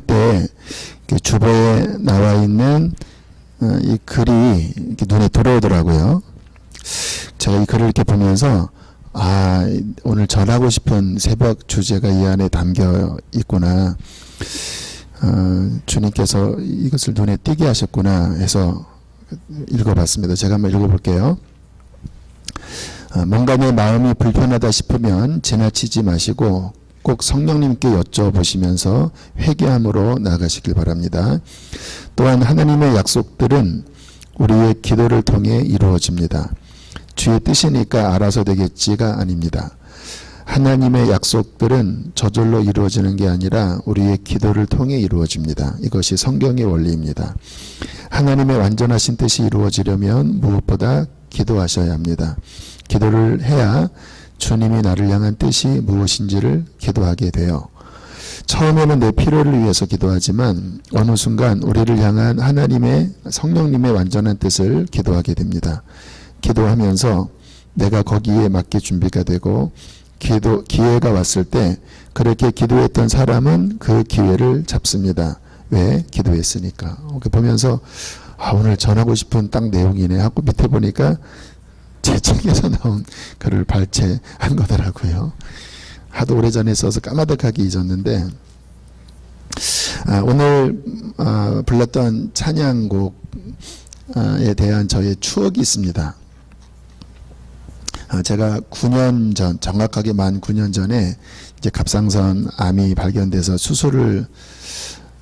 때 주보에 나와 있는 이 글이 이렇게 눈에 들어오더라고요. 제가 이 글을 이렇게 보면서 오늘 전하고 싶은 새벽 주제가 이 안에 담겨 있구나. 주님께서 이것을 눈에 띄게 하셨구나 해서 읽어봤습니다. 제가 한번 읽어볼게요. 뭔가 내 마음이 불편하다 싶으면 지나치지 마시고 꼭 성령님께 여쭤보시면서 회개함으로 나아가시길 바랍니다. 또한 하나님의 약속들은 우리의 기도를 통해 이루어집니다. 주의 뜻이니까 알아서 되겠지가 아닙니다. 하나님의 약속들은 저절로 이루어지는 게 아니라 우리의 기도를 통해 이루어집니다. 이것이 성경의 원리입니다. 하나님의 완전하신 뜻이 이루어지려면 무엇보다 기도하셔야 합니다. 기도를 해야 주님이 나를 향한 뜻이 무엇인지를 기도하게 돼요. 처음에는 내 필요를 위해서 기도하지만 어느 순간 우리를 향한 하나님의 성령님의 완전한 뜻을 기도하게 됩니다. 기도하면서 내가 거기에 맞게 준비가 되고 기회가 왔을 때 그렇게 기도했던 사람은 그 기회를 잡습니다. 왜? 기도했으니까. 보면서 오늘 전하고 싶은 딱 내용이네 하고 밑에 보니까 제 책에서 나온 글을 발췌한 거더라고요. 하도 오래전에 써서 까마득하게 잊었는데 오늘 불렀던 찬양곡에 대한 저의 추억이 있습니다. 제가 9년 전, 정확하게 만 9년 전에 이제 갑상선 암이 발견돼서 수술을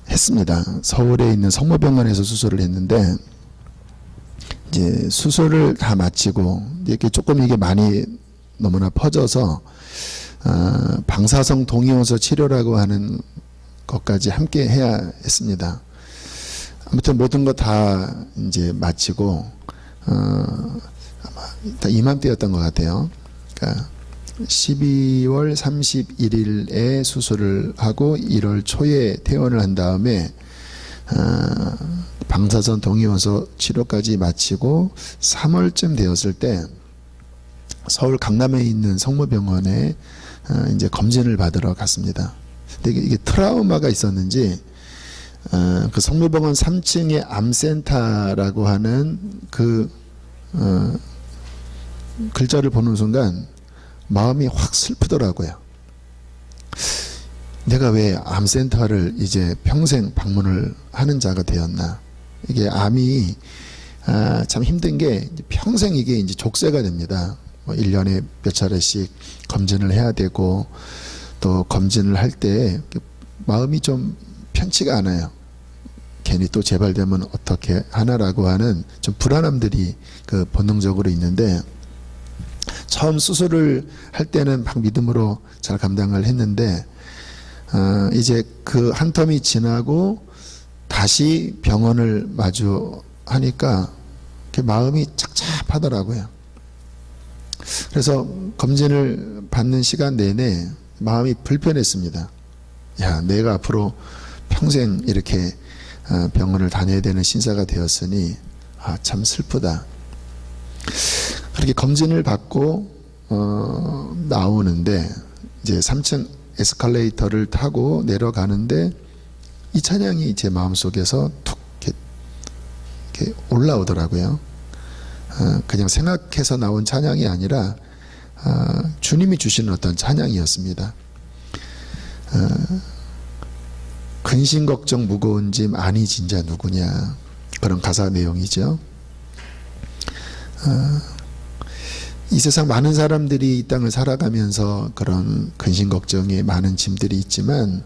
했습니다. 서울에 있는 성모병원에서 수술을 했는데 이제 수술을 다 마치고 이렇게 조금 이게 많이 너무나 퍼져서 방사성 동위원소 치료라고 하는 것까지 함께 해야 했습니다. 아무튼 모든 거 다 이제 마치고 아마 이맘때였던 것 같아요. 그러니까 12월 31일에 수술을 하고 1월 초에 퇴원을 한 다음에 방사선 동위원소 치료까지 마치고 3월쯤 되었을 때 서울 강남에 있는 성모병원에 이제 검진을 받으러 갔습니다. 근데 이게 트라우마가 있었는지 그 성모병원 3층에 암센터라고 하는 그 글자를 보는 순간 마음이 확 슬프더라고요. 내가 왜 암센터를 이제 평생 방문을 하는 자가 되었나. 이게 암이 참 힘든 게 평생 이게 이제 족쇄가 됩니다. 1년에 몇 차례씩 검진을 해야 되고 또 검진을 할 때 마음이 좀 편치가 않아요. 괜히 또 재발되면 어떻게 하나라고 하는 좀 불안함들이 그 본능적으로 있는데 처음 수술을 할 때는 막 믿음으로 잘 감당을 했는데 이제 그 한 텀이 지나고 다시 병원을 마주하니까 마음이 착잡하더라고요. 그래서 검진을 받는 시간 내내 마음이 불편했습니다. 야, 내가 앞으로 평생 이렇게 병원을 다녀야 되는 신사가 되었으니 참 슬프다. 그렇게 검진을 받고 나오는데 이제 3층 에스컬레이터를 타고 내려가는데 이 찬양이 제 마음속에서 툭 이렇게 올라오더라고요. 그냥 생각해서 나온 찬양이 아니라 주님이 주시는 어떤 찬양이었습니다. 근심 걱정 무거운 짐 아니 진짜 누구냐, 그런 가사 내용이죠. 이 세상 많은 사람들이 이 땅을 살아가면서 그런 근심 걱정에 많은 짐들이 있지만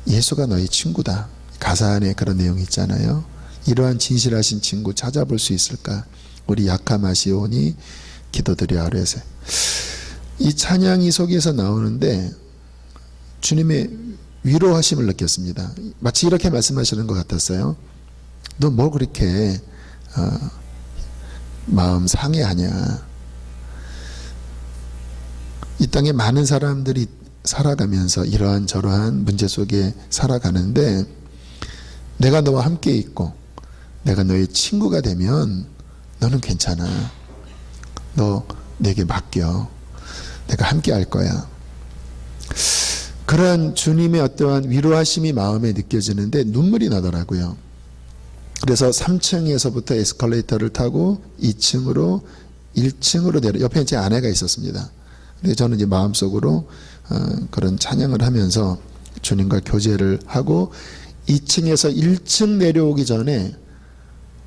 예수가 너희 친구다. 가사 안에 그런 내용이 있잖아요. 이러한 진실하신 친구 찾아볼 수 있을까? 우리 약함하시오니 기도드려 아뢰세. 이 찬양이 속에서 나오는데 주님의 위로하심을 느꼈습니다. 마치 이렇게 말씀하시는 것 같았어요. 너 뭐 그렇게 마음 상해하냐. 이 땅에 많은 사람들이 살아가면서 이러한 저러한 문제 속에 살아가는데 내가 너와 함께 있고 내가 너의 친구가 되면 너는 괜찮아. 너 내게 맡겨. 내가 함께 할 거야. 그런 주님의 어떠한 위로하심이 마음에 느껴지는데 눈물이 나더라고요. 그래서 3층에서부터 에스컬레이터를 타고 2층으로 1층으로 내려, 옆에 제 아내가 있었습니다. 근데 저는 이제 마음속으로 그런 찬양을 하면서 주님과 교제를 하고 2층에서 1층 내려오기 전에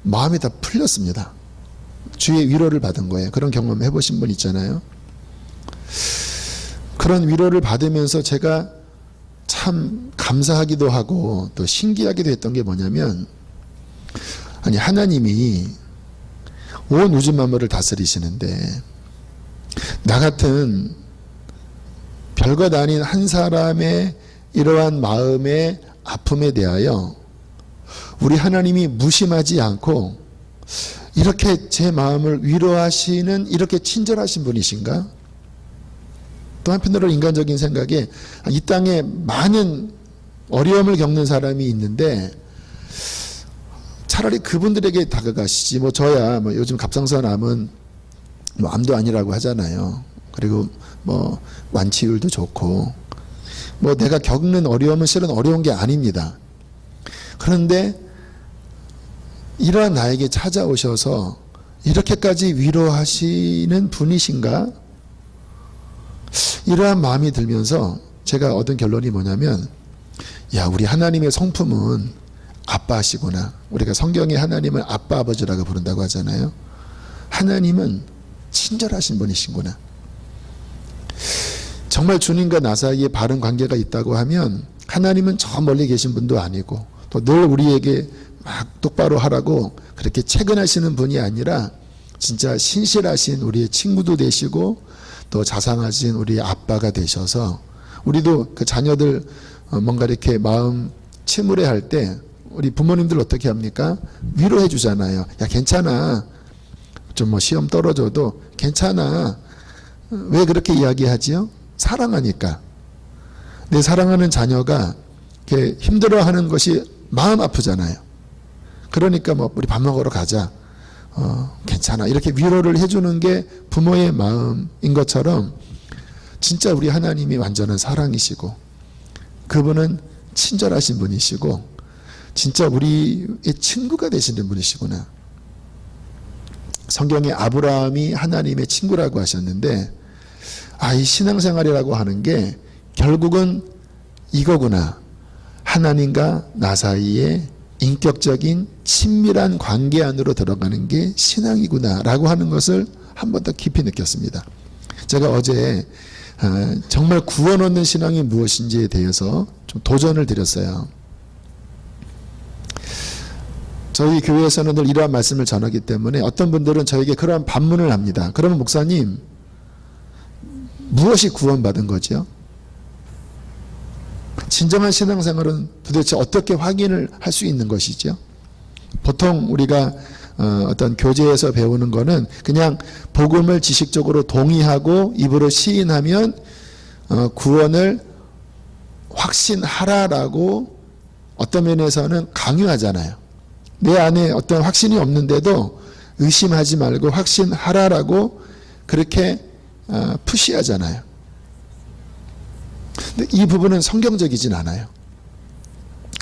마음이 다 풀렸습니다. 주의 위로를 받은 거예요. 그런 경험 해보신 분 있잖아요. 그런 위로를 받으면서 제가 참 감사하기도 하고 또 신기하기도 했던 게 뭐냐면, 아니 하나님이 온 우주 만물을 다스리시는데 나 같은 별것 아닌 한 사람의 이러한 마음의 아픔에 대하여 우리 하나님이 무심하지 않고 이렇게 제 마음을 위로하시는 이렇게 친절하신 분이신가? 또 한편으로 인간적인 생각에 이 땅에 많은 어려움을 겪는 사람이 있는데 차라리 그분들에게 다가가시지, 뭐 저야 뭐 요즘 갑상선 암은 뭐 암도 아니라고 하잖아요. 그리고 뭐 완치율도 좋고 뭐 내가 겪는 어려움은 실은 어려운 게 아닙니다. 그런데 이러한 나에게 찾아오셔서 이렇게까지 위로하시는 분이신가? 이러한 마음이 들면서 제가 얻은 결론이 뭐냐면, 야, 우리 하나님의 성품은 아빠시구나. 우리가 성경에 하나님을 아빠 아버지라고 부른다고 하잖아요. 하나님은 친절하신 분이시구나. 정말 주님과 나 사이에 바른 관계가 있다고 하면 하나님은 저 멀리 계신 분도 아니고 또 늘 우리에게 막 똑바로 하라고 그렇게 채근하시는 분이 아니라 진짜 신실하신 우리의 친구도 되시고 또 자상하신 우리의 아빠가 되셔서, 우리도 그 자녀들 뭔가 이렇게 마음 침울해할 때 우리 부모님들 어떻게 합니까? 위로해 주잖아요. 야, 괜찮아. 좀 뭐 시험 떨어져도 괜찮아. 왜 그렇게 이야기하지요? 사랑하니까. 내 사랑하는 자녀가 이렇게 힘들어하는 것이 마음 아프잖아요. 그러니까 뭐 우리 밥 먹으러 가자. 괜찮아. 이렇게 위로를 해주는 게 부모의 마음인 것처럼 진짜 우리 하나님이 완전한 사랑이시고 그분은 친절하신 분이시고 진짜 우리의 친구가 되시는 분이시구나. 성경에 아브라함이 하나님의 친구라고 하셨는데, 이 신앙생활이라고 하는 게 결국은 이거구나. 하나님과 나 사이에 인격적인 친밀한 관계 안으로 들어가는 게 신앙이구나 라고 하는 것을 한 번 더 깊이 느꼈습니다. 제가 어제 정말 구원 얻는 신앙이 무엇인지에 대해서 좀 도전을 드렸어요. 저희 교회에서는 늘 이러한 말씀을 전하기 때문에 어떤 분들은 저에게 그러한 반문을 합니다. 그러면 목사님, 무엇이 구원받은 거죠? 진정한 신앙생활은 도대체 어떻게 확인을 할 수 있는 것이죠? 보통 우리가 어떤 교제에서 배우는 거는 그냥 복음을 지식적으로 동의하고 입으로 시인하면 구원을 확신하라라고 어떤 면에서는 강요하잖아요. 내 안에 어떤 확신이 없는데도 의심하지 말고 확신하라라고 그렇게 푸시하잖아요. 근데 이 부분은 성경적이진 않아요.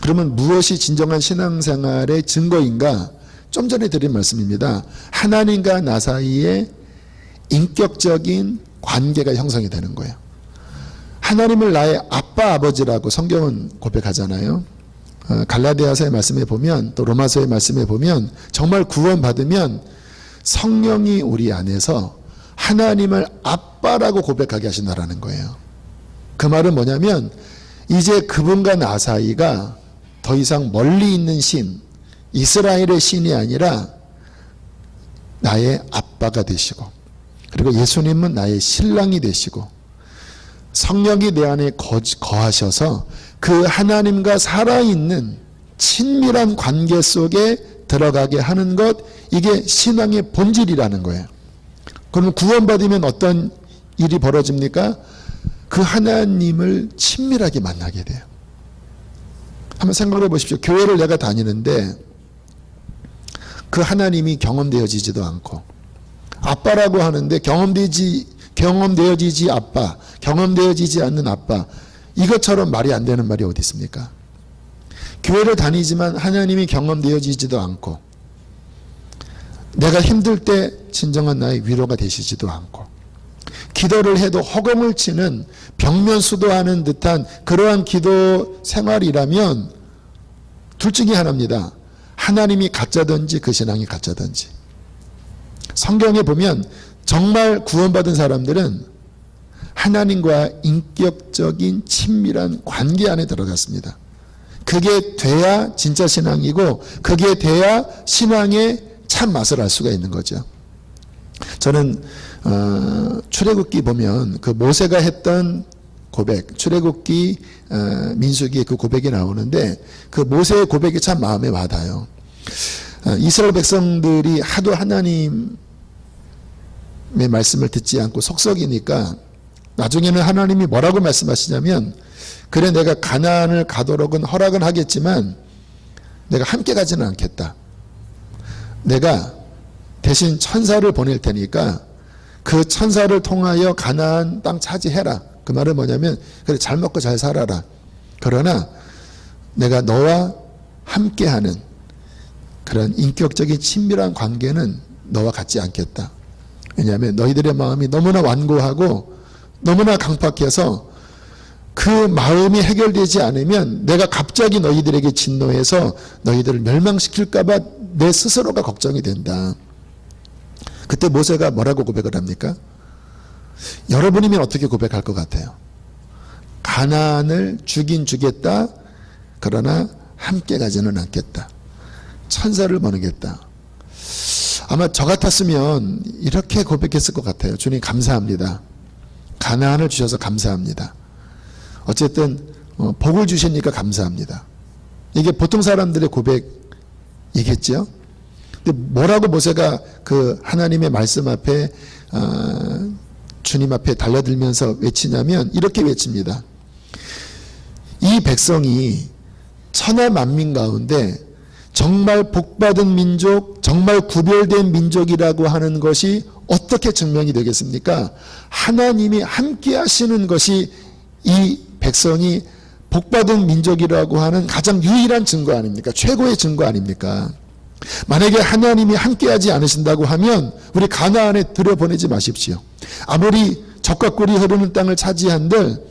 그러면 무엇이 진정한 신앙생활의 증거인가? 좀 전에 드린 말씀입니다. 하나님과 나 사이에 인격적인 관계가 형성이 되는 거예요. 하나님을 나의 아빠 아버지라고 성경은 고백하잖아요. 갈라디아서의 말씀에 보면 또 로마서의 말씀에 보면 정말 구원받으면 성령이 우리 안에서 하나님을 아빠라고 고백하게 하신다라는 거예요. 그 말은 뭐냐면 이제 그분과 나 사이가 더 이상 멀리 있는 신, 이스라엘의 신이 아니라 나의 아빠가 되시고, 그리고 예수님은 나의 신랑이 되시고 성령이 내 안에 거하셔서 그 하나님과 살아있는 친밀한 관계 속에 들어가게 하는 것, 이게 신앙의 본질이라는 거예요. 그러면 구원받으면 어떤 일이 벌어집니까? 그 하나님을 친밀하게 만나게 돼요. 한번 생각해 보십시오. 교회를 내가 다니는데 그 하나님이 경험되어지지도 않고, 아빠라고 하는데 경험되어지지 아빠, 경험되어지지 않는 아빠, 이것처럼 말이 안 되는 말이 어디 있습니까? 교회를 다니지만 하나님이 경험되어지지도 않고, 내가 힘들 때 진정한 나의 위로가 되시지도 않고, 기도를 해도 허공을 치는 벽면수도하는 듯한 그러한 기도 생활이라면 둘 중에 하나입니다. 하나님이 가짜든지 그 신앙이 가짜든지. 성경에 보면 정말 구원받은 사람들은 하나님과 인격적인 친밀한 관계 안에 들어갔습니다. 그게 돼야 진짜 신앙이고, 그게 돼야 신앙의 참 맛을 알 수가 있는 거죠. 저는 출애굽기 보면 그 모세가 했던 고백, 출애굽기 민수기 그 고백이 나오는데, 그 모세의 고백이 참 마음에 와닿아요. 이스라엘 백성들이 하도 하나님의 말씀을 듣지 않고 속썩이니까 나중에는 하나님이 뭐라고 말씀하시냐면, 그래 내가 가나안을 가도록은 허락은 하겠지만 내가 함께 가지는 않겠다. 내가 대신 천사를 보낼 테니까 그 천사를 통하여 가나안 땅 차지해라. 그 말은 뭐냐면, 그래 잘 먹고 잘 살아라. 그러나 내가 너와 함께하는 그런 인격적인 친밀한 관계는 너와 같지 않겠다. 왜냐하면 너희들의 마음이 너무나 완고하고 너무나 강팍해서 그 마음이 해결되지 않으면 내가 갑자기 너희들에게 진노해서 너희들을 멸망시킬까 봐 내 스스로가 걱정이 된다. 그때 모세가 뭐라고 고백을 합니까? 여러분이면 어떻게 고백할 것 같아요? 가나안을 주긴 주겠다. 그러나 함께 가지는 않겠다. 천사를 보내겠다. 아마 저 같았으면 이렇게 고백했을 것 같아요. 주님 감사합니다. 가나안을 주셔서 감사합니다. 어쨌든 복을 주시니까 감사합니다. 이게 보통 사람들의 고백이겠죠. 근데 뭐라고 모세가 그 하나님의 말씀 앞에 주님 앞에 달려들면서 외치냐면 이렇게 외칩니다. 이 백성이 천하 만민 가운데 정말 복받은 민족, 정말 구별된 민족이라고 하는 것이 어떻게 증명이 되겠습니까? 하나님이 함께 하시는 것이 이 백성이 복받은 민족이라고 하는 가장 유일한 증거 아닙니까? 최고의 증거 아닙니까? 만약에 하나님이 함께하지 않으신다고 하면 우리 가나안에 들여보내지 마십시오. 아무리 적과 꿀이 흐르는 땅을 차지한들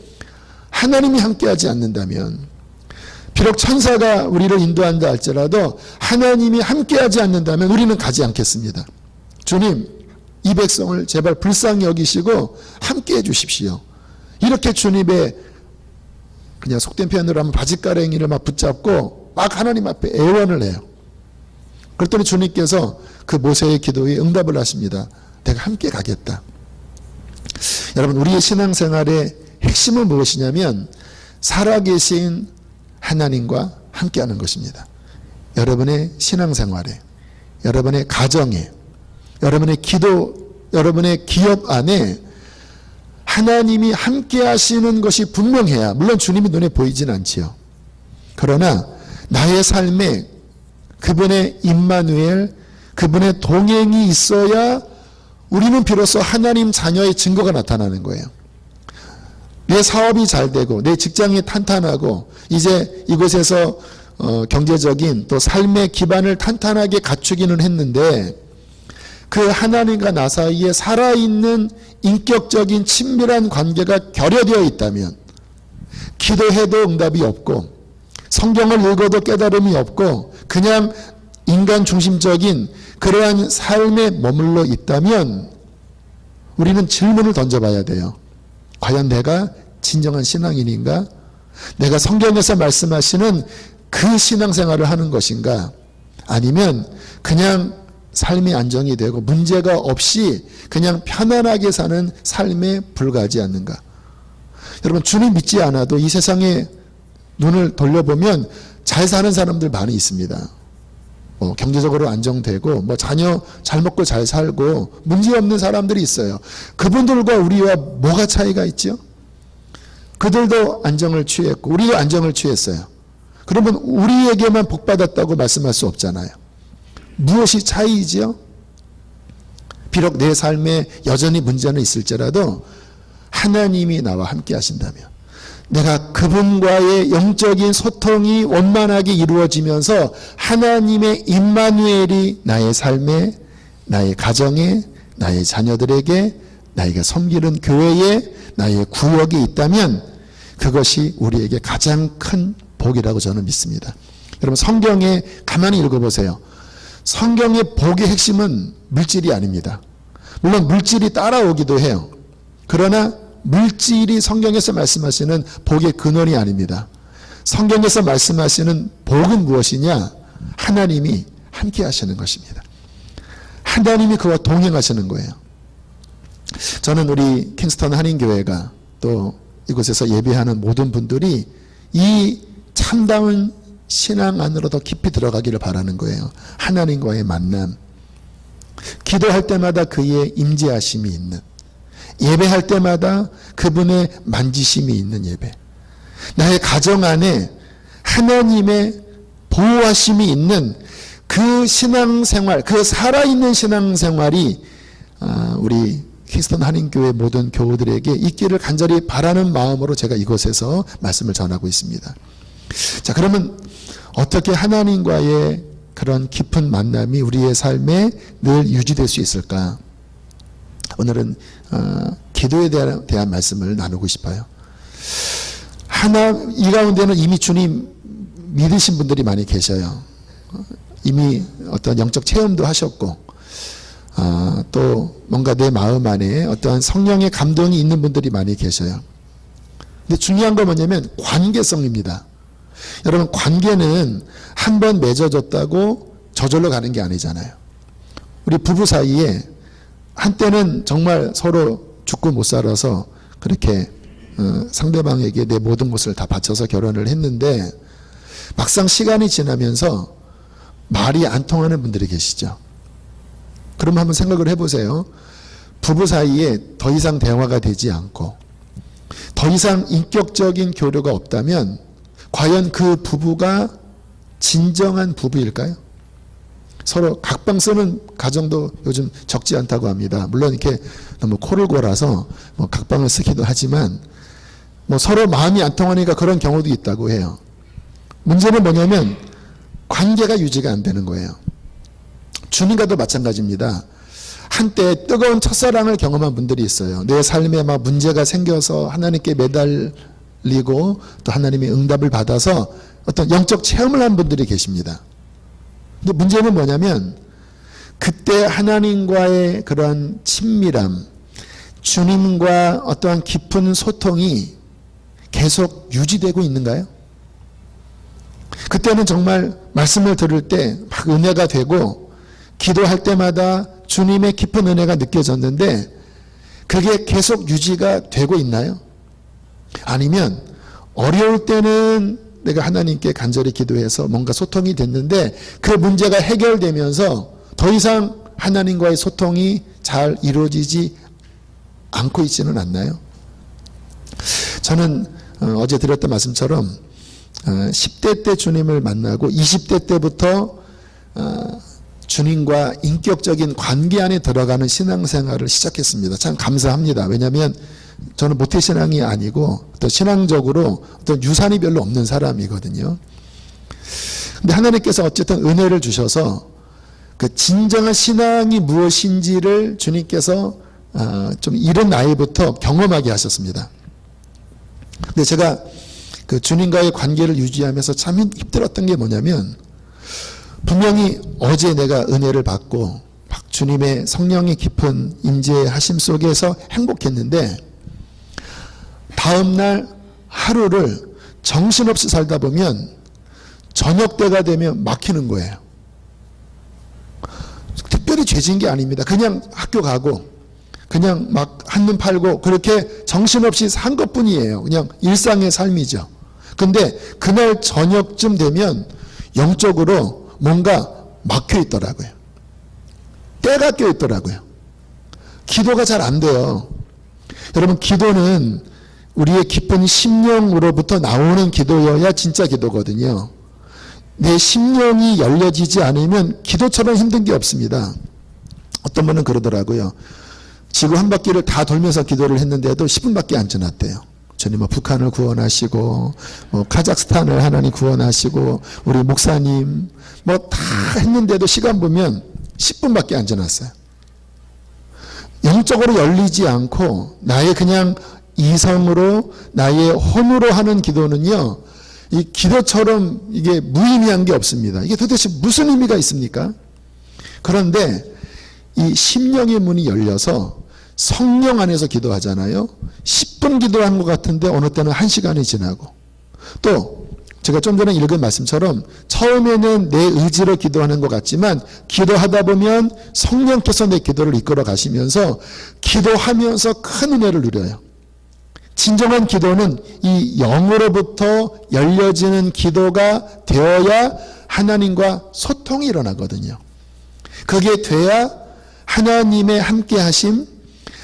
하나님이 함께하지 않는다면, 비록 천사가 우리를 인도한다 할지라도 하나님이 함께하지 않는다면 우리는 가지 않겠습니다. 주님, 이 백성을 제발 불쌍히 여기시고 함께해 주십시오. 이렇게 주님의 그냥 속된 표현으로 하면 바짓가랭이를 막 붙잡고 막 하나님 앞에 애원을 해요. 그랬더니 주님께서 그 모세의 기도에 응답을 하십니다. 내가 함께 가겠다. 여러분, 우리의 신앙생활의 핵심은 무엇이냐면 살아계신 하나님과 함께하는 것입니다. 여러분의 신앙생활에, 여러분의 가정에, 여러분의 기도, 여러분의 기업 안에 하나님이 함께 하시는 것이 분명해야, 물론 주님이 눈에 보이진 않지요. 그러나 나의 삶에 그분의 임마누엘, 그분의 동행이 있어야 우리는 비로소 하나님 자녀의 증거가 나타나는 거예요. 내 사업이 잘 되고 내 직장이 탄탄하고 이제 이곳에서 경제적인 또 삶의 기반을 탄탄하게 갖추기는 했는데, 그 하나님과 나 사이에 살아있는 인격적인 친밀한 관계가 결여되어 있다면, 기도해도 응답이 없고 성경을 읽어도 깨달음이 없고 그냥 인간 중심적인 그러한 삶에 머물러 있다면 우리는 질문을 던져봐야 돼요. 과연 내가 진정한 신앙인인가? 내가 성경에서 말씀하시는 그 신앙생활을 하는 것인가? 아니면 그냥 삶이 안정이 되고 문제가 없이 그냥 편안하게 사는 삶에 불과하지 않는가? 여러분, 주님 믿지 않아도 이 세상에 눈을 돌려보면 잘 사는 사람들 많이 있습니다. 경제적으로 안정되고 자녀 잘 먹고 잘 살고 문제없는 사람들이 있어요. 그분들과 우리와 뭐가 차이가 있죠? 그들도 안정을 취했고 우리도 안정을 취했어요. 그러면 우리에게만 복받았다고 말씀할 수 없잖아요. 무엇이 차이지요? 비록 내 삶에 여전히 문제는 있을지라도 하나님이 나와 함께 하신다면, 내가 그분과의 영적인 소통이 원만하게 이루어지면서 하나님의 임마누엘이 나의 삶에, 나의 가정에, 나의 자녀들에게, 나에게 섬기는 교회에, 나의 구역에 있다면 그것이 우리에게 가장 큰 복이라고 저는 믿습니다. 여러분, 성경에 가만히 읽어보세요. 성경의 복의 핵심은 물질이 아닙니다. 물론 물질이 따라오기도 해요. 그러나 물질이 성경에서 말씀하시는 복의 근원이 아닙니다. 성경에서 말씀하시는 복은 무엇이냐? 하나님이 함께 하시는 것입니다. 하나님이 그와 동행하시는 거예요. 저는 우리 킹스턴 한인교회가 또 이곳에서 예배하는 모든 분들이 이 참다운 신앙 안으로 더 깊이 들어가기를 바라는 거예요. 하나님과의 만남, 기도할 때마다 그의 임재하심이 있는, 예배할 때마다 그분의 만지심이 있는 예배, 나의 가정 안에 하나님의 보호하심이 있는 그 신앙생활, 그 살아있는 신앙생활이 우리 킹스턴 한인교회 모든 교우들에게 있기를 간절히 바라는 마음으로 제가 이곳에서 말씀을 전하고 있습니다. 자, 그러면 어떻게 하나님과의 그런 깊은 만남이 우리의 삶에 늘 유지될 수 있을까? 오늘은 기도에 대한 말씀을 나누고 싶어요. 이 가운데는 이미 주님 믿으신 분들이 많이 계셔요. 이미 어떤 영적 체험도 하셨고, 또 뭔가 내 마음 안에 어떠한 성령의 감동이 있는 분들이 많이 계셔요. 근데 중요한 건 뭐냐면 관계성입니다. 여러분, 관계는 한 번 맺어졌다고 저절로 가는 게 아니잖아요. 우리 부부 사이에 한때는 정말 서로 죽고 못 살아서 그렇게 상대방에게 내 모든 것을 다 바쳐서 결혼을 했는데 막상 시간이 지나면서 말이 안 통하는 분들이 계시죠. 그럼 한번 생각을 해보세요. 부부 사이에 더 이상 대화가 되지 않고 더 이상 인격적인 교류가 없다면 과연 그 부부가 진정한 부부일까요? 서로 각방 쓰는 가정도 요즘 적지 않다고 합니다. 물론 이렇게 너무 코를 골아서 뭐 각방을 쓰기도 하지만 뭐 서로 마음이 안 통하니까 그런 경우도 있다고 해요. 문제는 뭐냐면 관계가 유지가 안 되는 거예요. 주님과도 마찬가지입니다. 한때 뜨거운 첫사랑을 경험한 분들이 있어요. 내 삶에 막 문제가 생겨서 하나님께 매달리고 또 하나님의 응답을 받아서 어떤 영적 체험을 한 분들이 계십니다. 근데 문제는 뭐냐면 그때 하나님과의 그런 친밀함, 주님과 어떠한 깊은 소통이 계속 유지되고 있는가요? 그때는 정말 말씀을 들을 때 막 은혜가 되고 기도할 때마다 주님의 깊은 은혜가 느껴졌는데 그게 계속 유지가 되고 있나요? 아니면 어려울 때는 내가 하나님께 간절히 기도해서 뭔가 소통이 됐는데 그 문제가 해결되면서 더 이상 하나님과의 소통이 잘 이루어지지 않고 있지는 않나요? 저는 어제 드렸던 말씀처럼 10대 때 주님을 만나고 20대 때부터 주님과 인격적인 관계 안에 들어가는 신앙생활을 시작했습니다. 참 감사합니다. 왜냐하면 저는 모태신앙이 아니고 또 신앙적으로 어떤 유산이 별로 없는 사람이거든요. 근데 하나님께서 어쨌든 은혜를 주셔서 그 진정한 신앙이 무엇인지를 주님께서 좀 이른 나이부터 경험하게 하셨습니다. 근데 제가 그 주님과의 관계를 유지하면서 참 힘들었던 게 뭐냐면 분명히 어제 내가 은혜를 받고 주님의 성령의 깊은 임재하심 속에서 행복했는데 다음날 하루를 정신없이 살다 보면 저녁 때가 되면 막히는 거예요. 특별히 죄진 게 아닙니다. 그냥 학교 가고 그냥 막 한눈 팔고 그렇게 정신없이 산 것뿐이에요. 그냥 일상의 삶이죠. 근데 그날 저녁쯤 되면 영적으로 뭔가 막혀 있더라고요. 때가 껴 있더라고요. 기도가 잘 안 돼요. 여러분, 기도는 우리의 깊은 심령으로부터 나오는 기도여야 진짜 기도거든요. 내 심령이 열려지지 않으면 기도처럼 힘든 게 없습니다. 어떤 분은 그러더라고요. 지구 한 바퀴를 다 돌면서 기도를 했는데도 10분밖에 안 지났대요. 주님 뭐 북한을 구원하시고 뭐 카자흐스탄을 하나님 구원하시고 우리 목사님 뭐 다 했는데도 시간 보면 10분밖에 안 지났어요. 영적으로 열리지 않고 나의 그냥 이성으로 나의 혼으로 하는 기도는요, 이 기도처럼 이게 무의미한 게 없습니다. 이게 도대체 무슨 의미가 있습니까? 그런데 이 심령의 문이 열려서 성령 안에서 기도하잖아요. 10분 기도한 것 같은데 어느 때는 1시간이 지나고, 또 제가 좀 전에 읽은 말씀처럼 처음에는 내 의지로 기도하는 것 같지만 기도하다 보면 성령께서 내 기도를 이끌어 가시면서 기도하면서 큰 은혜를 누려요. 진정한 기도는 이 영으로부터 열려지는 기도가 되어야 하나님과 소통이 일어나거든요. 그게 돼야 하나님의 함께 하심,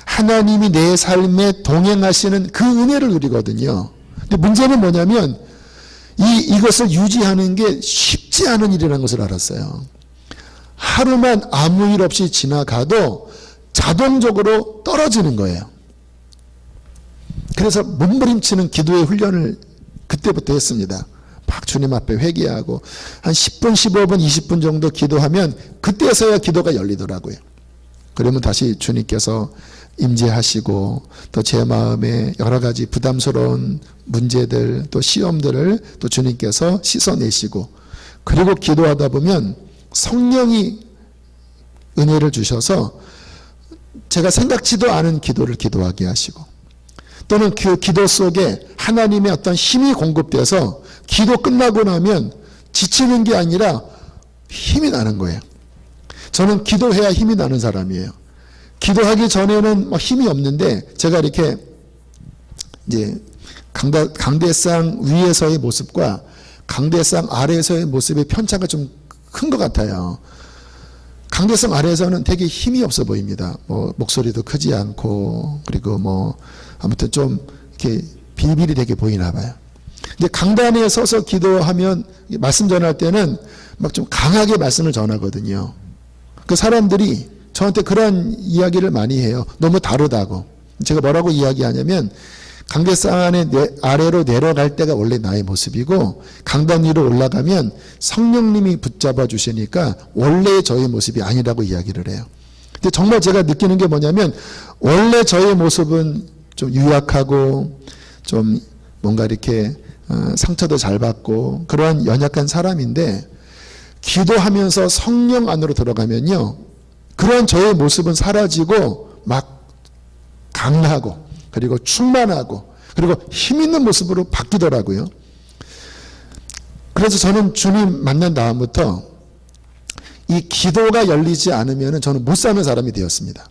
하나님이 내 삶에 동행하시는 그 은혜를 누리거든요. 근데 문제는 뭐냐면 이것을 유지하는 게 쉽지 않은 일이라는 것을 알았어요. 하루만 아무 일 없이 지나가도 자동적으로 떨어지는 거예요. 그래서 몸부림치는 기도의 훈련을 그때부터 했습니다. 막 주님 앞에 회개하고 한 10분, 15분, 20분 정도 기도하면 그때서야 기도가 열리더라고요. 그러면 다시 주님께서 임재하시고 또 제 마음에 여러 가지 부담스러운 문제들 또 시험들을 또 주님께서 씻어내시고, 그리고 기도하다 보면 성령이 은혜를 주셔서 제가 생각지도 않은 기도를 기도하게 하시고, 또는 그 기도 속에 하나님의 어떤 힘이 공급돼서 기도 끝나고 나면 지치는 게 아니라 힘이 나는 거예요. 저는 기도해야 힘이 나는 사람이에요. 기도하기 전에는 힘이 없는데 제가 이렇게 이제 강대상 위에서의 모습과 강대상 아래에서의 모습의 편차가 좀 큰 것 같아요. 강대상 아래에서는 되게 힘이 없어 보입니다. 뭐 목소리도 크지 않고, 그리고 뭐 아무튼 좀 이렇게 비밀이 되게 보이나 봐요. 근데 강단에 서서 기도하면 말씀 전할 때는 막 좀 강하게 말씀을 전하거든요. 그 사람들이 저한테 그런 이야기를 많이 해요. 너무 다르다고. 제가 뭐라고 이야기하냐면 강대상 아래로 내려갈 때가 원래 나의 모습이고 강단 위로 올라가면 성령님이 붙잡아 주시니까 원래 저의 모습이 아니라고 이야기를 해요. 근데 정말 제가 느끼는 게 뭐냐면 원래 저의 모습은 좀 유약하고 좀 뭔가 이렇게 상처도 잘 받고 그러한 연약한 사람인데 기도하면서 성령 안으로 들어가면요, 그런 저의 모습은 사라지고 막 강하고 그리고 충만하고 그리고 힘 있는 모습으로 바뀌더라고요. 그래서 저는 주님 만난 다음부터 이 기도가 열리지 않으면 저는 못 사는 사람이 되었습니다.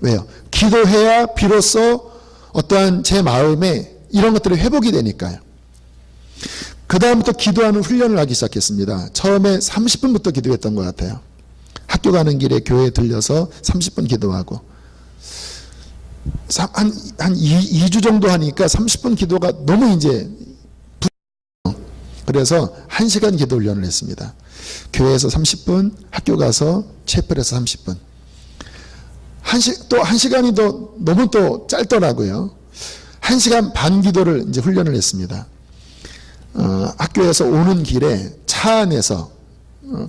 왜요? 기도해야 비로소 어떠한 제 마음에 이런 것들이 회복이 되니까요. 그 다음부터 기도하는 훈련을 하기 시작했습니다. 처음에 30분부터 기도했던 것 같아요. 학교 가는 길에 교회에 들려서 30분 기도하고 한 2주 정도 하니까 30분 기도가 너무 이제 그래서 1시간 기도 훈련을 했습니다. 교회에서 30분, 학교 가서 채플에서 30분. 또 1시간이 너무 또 짧더라고요. 1시간 반 기도를 이제 훈련을 했습니다. 학교에서 오는 길에 차 안에서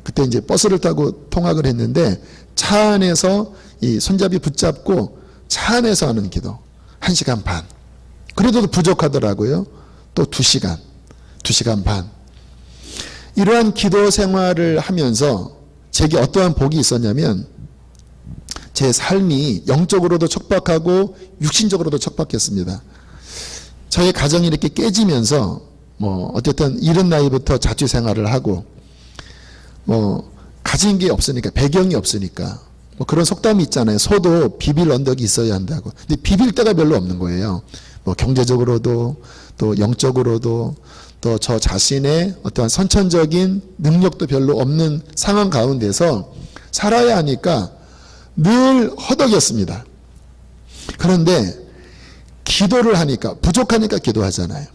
그때 이제 버스를 타고 통학을 했는데 차 안에서 이 손잡이 붙잡고 차 안에서 하는 기도 1시간 반. 그래도 부족하더라고요. 또 2시간, 2시간 반. 이러한 기도 생활을 하면서 제게 어떠한 복이 있었냐면 제 삶이 영적으로도 척박하고 육신적으로도 척박했습니다. 저의 가정이 이렇게 깨지면서 뭐 어쨌든 이른 나이부터 자취 생활을 하고 뭐 가진 게 없으니까, 배경이 없으니까 뭐 그런 속담이 있잖아요. 소도 비빌 언덕이 있어야 한다고. 근데 비빌 데가 별로 없는 거예요. 뭐 경제적으로도 또 영적으로도 또 저 자신의 어떠한 선천적인 능력도 별로 없는 상황 가운데서 살아야 하니까 늘 허덕였습니다. 그런데 기도를 하니까, 부족하니까 기도하잖아요.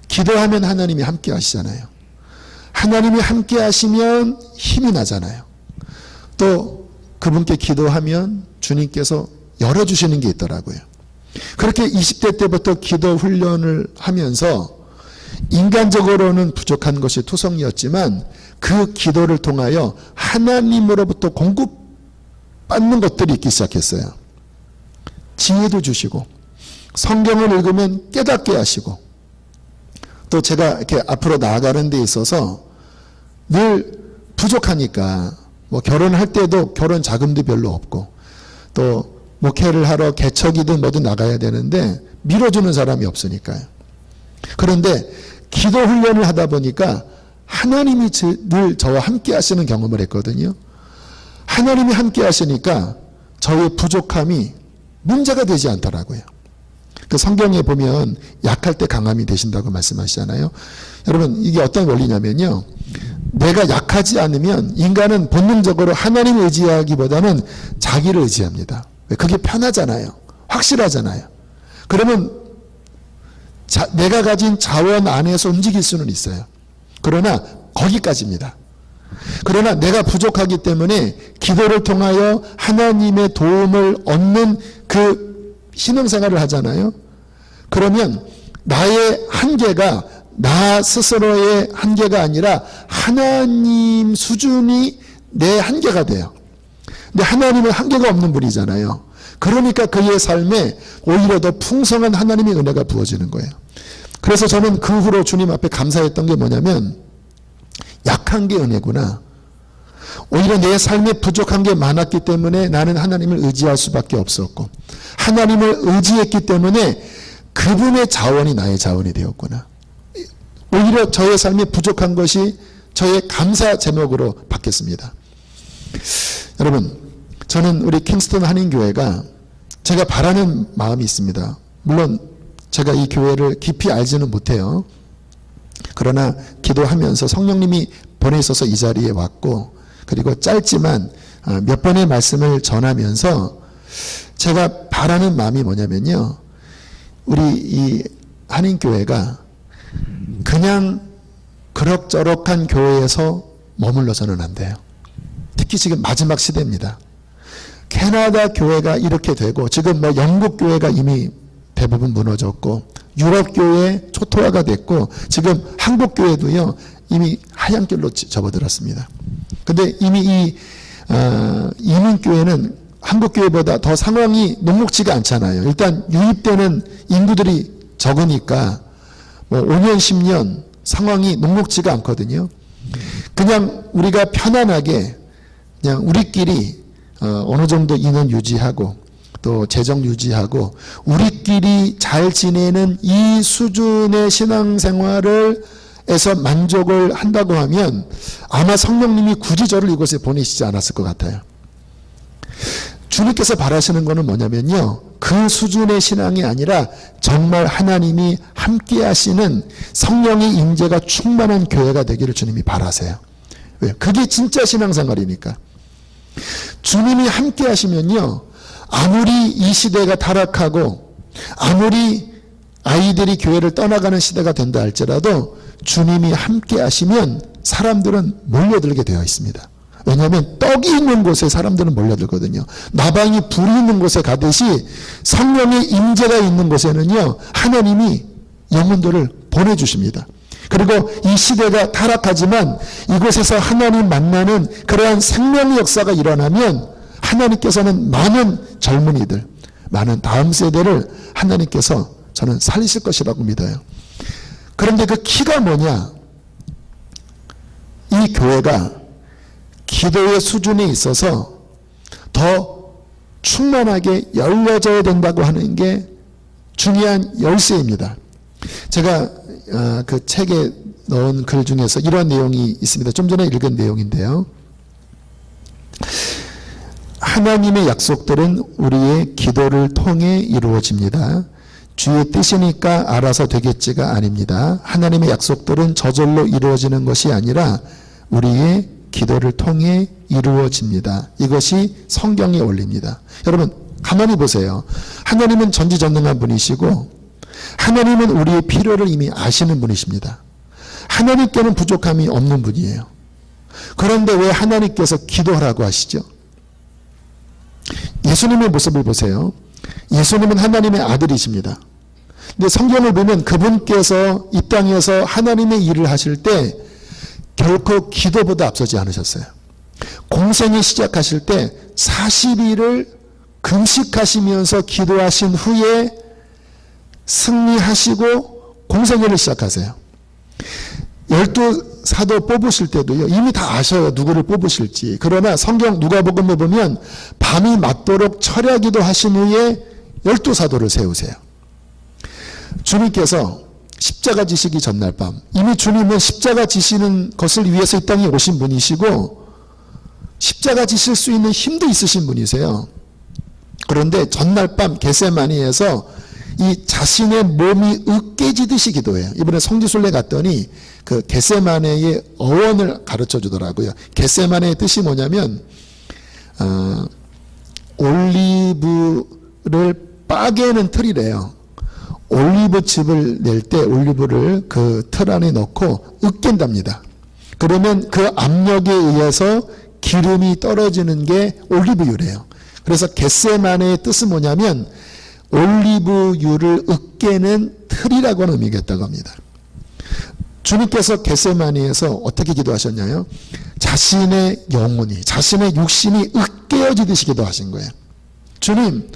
기도하면 하나님이 함께 하시잖아요. 하나님이 함께 하시면 힘이 나잖아요. 또 그분께 기도하면 주님께서 열어주시는 게 있더라고요. 그렇게 20대 때부터 기도 훈련을 하면서 인간적으로는 부족한 것이 투성이었지만 그 기도를 통하여 하나님으로부터 공급받는 것들이 있기 시작했어요. 지혜도 주시고 성경을 읽으면 깨닫게 하시고 또 제가 이렇게 앞으로 나아가는 데 있어서 늘 부족하니까 뭐 결혼할 때도 결혼 자금도 별로 없고 또 목회를 하러 개척이든 뭐든 나가야 되는데 밀어주는 사람이 없으니까요. 그런데 기도 훈련을 하다 보니까 하나님이 늘 저와 함께 하시는 경험을 했거든요. 하나님이 함께 하시니까 저의 부족함이 문제가 되지 않더라고요. 그 성경에 보면 약할 때 강함이 되신다고 말씀하시잖아요. 여러분 이게 어떤 원리냐면요. 내가 약하지 않으면 인간은 본능적으로 하나님을 의지하기보다는 자기를 의지합니다. 그게 편하잖아요. 확실하잖아요. 그러면 내가 가진 자원 안에서 움직일 수는 있어요. 그러나 거기까지입니다. 그러나 내가 부족하기 때문에 기도를 통하여 하나님의 도움을 얻는 그 신앙생활을 하잖아요. 그러면 나의 한계가 나 스스로의 한계가 아니라 하나님 수준이 내 한계가 돼요. 근데 하나님은 한계가 없는 분이잖아요. 그러니까 그의 삶에 오히려 더 풍성한 하나님의 은혜가 부어지는 거예요. 그래서 저는 그 후로 주님 앞에 감사했던 게 뭐냐면 약한 게 은혜구나. 오히려 내 삶에 부족한 게 많았기 때문에 나는 하나님을 의지할 수밖에 없었고 하나님을 의지했기 때문에 그분의 자원이 나의 자원이 되었구나. 오히려 저의 삶에 부족한 것이 저의 감사 제목으로 바뀌었습니다. 여러분 저는 우리 킹스턴 한인교회가 제가 바라는 마음이 있습니다. 물론 제가 이 교회를 깊이 알지는 못해요. 그러나 기도하면서 성령님이 보내셔서 이 자리에 왔고 그리고 짧지만 몇 번의 말씀을 전하면서 제가 바라는 마음이 뭐냐면요. 우리 이 한인교회가 그냥 그럭저럭한 교회에서 머물러서는 안 돼요. 특히 지금 마지막 시대입니다. 캐나다 교회가 이렇게 되고 지금 뭐 영국 교회가 이미 대부분 무너졌고 유럽 교회 초토화가 됐고 지금 한국 교회도요 이미 하얀 길로 접어들었습니다. 근데 이미 이 이민 교회는 한국 교회보다 더 상황이 녹록지가 않잖아요. 일단 유입되는 인구들이 적으니까 뭐 5년 10년 상황이 녹록지가 않거든요. 그냥 우리가 편안하게 그냥 우리끼리 어느 정도 인원 유지하고 또 재정 유지하고 우리끼리 잘 지내는 이 수준의 신앙생활을 에서 만족을 한다고 하면 아마 성령님이 굳이 저를 이곳에 보내시지 않았을 것 같아요. 주님께서 바라시는 것은 뭐냐면요. 그 수준의 신앙이 아니라 정말 하나님이 함께 하시는 성령의 임재가 충만한 교회가 되기를 주님이 바라세요. 왜요? 그게 진짜 신앙생활이니까. 주님이 함께 하시면요. 아무리 이 시대가 타락하고 아무리 아이들이 교회를 떠나가는 시대가 된다 할지라도 주님이 함께 하시면 사람들은 몰려들게 되어 있습니다. 왜냐하면 떡이 있는 곳에 사람들은 몰려들거든요. 나방이 불이 있는 곳에 가듯이 성령의 임재가 있는 곳에는요. 하나님이 영혼들을 보내주십니다. 그리고 이 시대가 타락하지만 이곳에서 하나님 만나는 그러한 생명의 역사가 일어나면 하나님께서는 많은 젊은이들, 많은 다음 세대를 하나님께서 저는 살리실 것이라고 믿어요. 그런데 그 키가 뭐냐? 이 교회가 기도의 수준에 있어서 더 충만하게 열려져야 된다고 하는 게 중요한 열쇠입니다. 제가 그 책에 넣은 글 중에서 이런 내용이 있습니다. 좀 전에 읽은 내용인데요. 하나님의 약속들은 우리의 기도를 통해 이루어집니다. 주의 뜻이니까 알아서 되겠지가 아닙니다. 하나님의 약속들은 저절로 이루어지는 것이 아니라 우리의 기도를 통해 이루어집니다. 이것이 성경의 원리입니다. 여러분 가만히 보세요. 하나님은 전지전능한 분이시고 하나님은 우리의 필요를 이미 아시는 분이십니다. 하나님께는 부족함이 없는 분이에요. 그런데 왜 하나님께서 기도하라고 하시죠? 예수님의 모습을 보세요. 예수님은 하나님의 아들이십니다. 근데 성경을 보면 그분께서 이 땅에서 하나님의 일을 하실 때 결코 기도보다 앞서지 않으셨어요. 공생이 시작하실 때 40일을 금식하시면서 기도하신 후에 승리하시고 공생애를 시작하세요. 12사도 뽑으실 때도요, 이미 다 아셔요. 누구를 뽑으실지. 그러나 성경 누가복음에 보면 밤이 맞도록 철야기도 하신 후에 12사도를 세우세요. 주님께서 십자가 지시기 전날 밤, 이미 주님은 십자가 지시는 것을 위해서 이 땅에 오신 분이시고 십자가 지실 수 있는 힘도 있으신 분이세요. 그런데 전날 밤 겟세마니에서 이 자신의 몸이 으깨지듯이 기도해요. 이번에 성지순례 갔더니 그 겟세마네의 어원을 가르쳐 주더라고요. 겟세마네의 뜻이 뭐냐면 올리브를 빠개는 틀이래요. 올리브즙을 낼 때 올리브를 그 틀 안에 넣고 으깬답니다. 그러면 그 압력에 의해서 기름이 떨어지는 게 올리브유래요. 그래서 겟세마네의 뜻은 뭐냐면 올리브유를 으깨는 틀이라고 하는 의미겠다고 합니다. 주님께서 겟세마니에서 어떻게 기도하셨냐요? 자신의 영혼이, 자신의 육신이 으깨어지듯이 기도하신 거예요. 주님,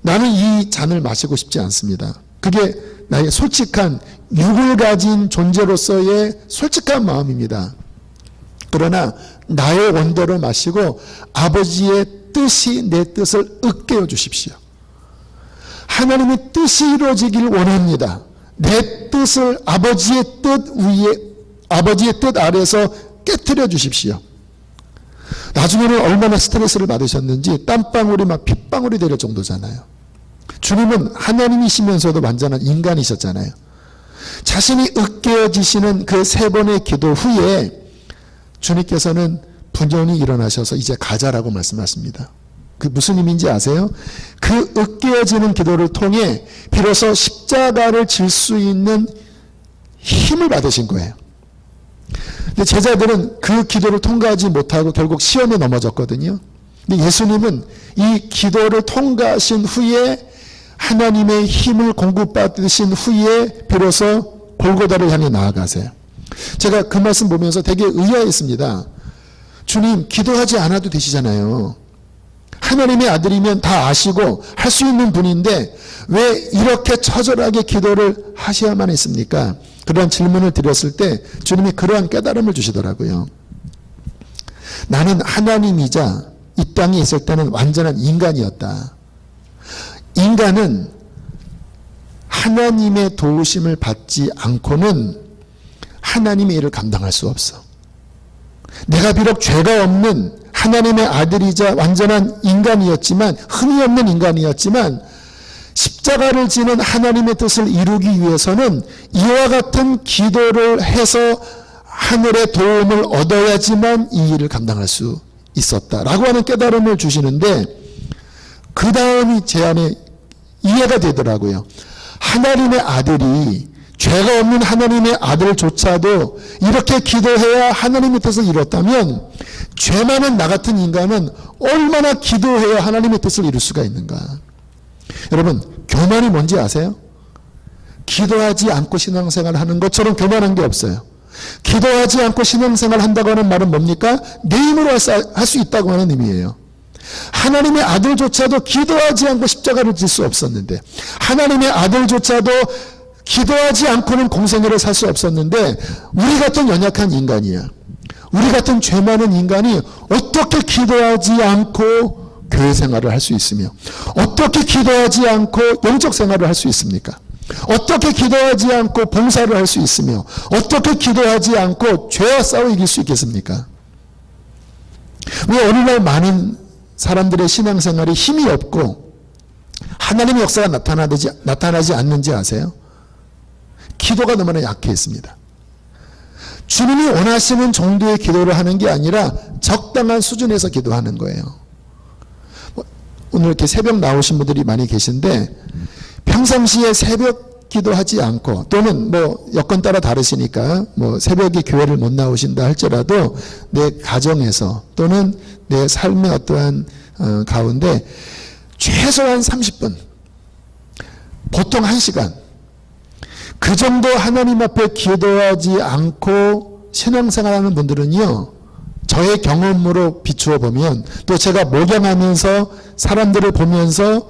나는 이 잔을 마시고 싶지 않습니다. 그게 나의 솔직한 육을 가진 존재로서의 솔직한 마음입니다. 그러나 나의 원대로 마시고 아버지의 뜻이 내 뜻을 으깨어 주십시오. 하나님의 뜻이 이루어지길 원합니다. 내 뜻을 아버지의 뜻 위에, 아버지의 뜻 아래서 깨트려 주십시오. 나중에는 얼마나 스트레스를 받으셨는지 땀방울이 막 핏방울이 될 정도잖아요. 주님은 하나님이시면서도 완전한 인간이셨잖아요. 자신이 으깨어지시는 그 3번의 기도 후에 주님께서는 분연히 일어나셔서 이제 가자라고 말씀하십니다. 그 무슨 의미인지 아세요? 그 으깨어지는 기도를 통해 비로소 십자가를 질 수 있는 힘을 받으신 거예요. 근데 제자들은 그 기도를 통과하지 못하고 결국 시험에 넘어졌거든요. 근데 예수님은 이 기도를 통과하신 후에 하나님의 힘을 공급받으신 후에 비로소 골고다를 향해 나아가세요. 제가 그 말씀 보면서 되게 의아했습니다. 주님, 기도하지 않아도 되시잖아요. 하나님의 아들이면 다 아시고 할 수 있는 분인데 왜 이렇게 처절하게 기도를 하셔야만 했습니까? 그런 질문을 드렸을 때 주님이 그러한 깨달음을 주시더라고요. 나는 하나님이자 이 땅에 있을 때는 완전한 인간이었다. 인간은 하나님의 도우심을 받지 않고는 하나님의 일을 감당할 수 없어. 내가 비록 죄가 없는 하나님의 아들이자 완전한 인간이었지만, 흠이 없는 인간이었지만 십자가를 지는 하나님의 뜻을 이루기 위해서는 이와 같은 기도를 해서 하늘의 도움을 얻어야지만 이 일을 감당할 수 있었다라고 하는 깨달음을 주시는데, 그 다음이 제 안에 이해가 되더라고요. 하나님의 아들이, 죄가 없는 하나님의 아들조차도 이렇게 기도해야 하나님의 뜻을 이뤘다면 죄 많은 나 같은 인간은 얼마나 기도해야 하나님의 뜻을 이룰 수가 있는가. 여러분, 교만이 뭔지 아세요? 기도하지 않고 신앙생활을 하는 것처럼 교만한 게 없어요. 기도하지 않고 신앙생활을 한다고 하는 말은 뭡니까? 내 힘으로 할 수 있다고 하는 의미예요. 하나님의 아들조차도 기도하지 않고 십자가를 질 수 없었는데, 하나님의 아들조차도 기도하지 않고는 공생애를 살 수 없었는데, 우리 같은 연약한 인간이야, 우리 같은 죄 많은 인간이 어떻게 기도하지 않고 교회 생활을 할 수 있으며, 어떻게 기도하지 않고 영적 생활을 할 수 있습니까? 어떻게 기도하지 않고 봉사를 할 수 있으며, 어떻게 기도하지 않고 죄와 싸워 이길 수 있겠습니까? 왜 오늘날 많은 사람들의 신앙생활이 힘이 없고 하나님의 역사가 나타나지 않는지 아세요? 기도가 너무나 약해 있습니다. 주님이 원하시는 정도의 기도를 하는 게 아니라 적당한 수준에서 기도하는 거예요. 오늘 이렇게 새벽 나오신 분들이 많이 계신데, 평상시에 새벽 기도하지 않고, 또는 여건 따라 다르시니까 새벽에 교회를 못 나오신다 할지라도 내 가정에서 또는 내 삶의 어떠한 가운데 최소한 30분 보통 1시간. 그 정도 하나님 앞에 기도하지 않고 신앙생활하는 분들은요, 저의 경험으로 비추어 보면, 또 제가 목양하면서 사람들을 보면서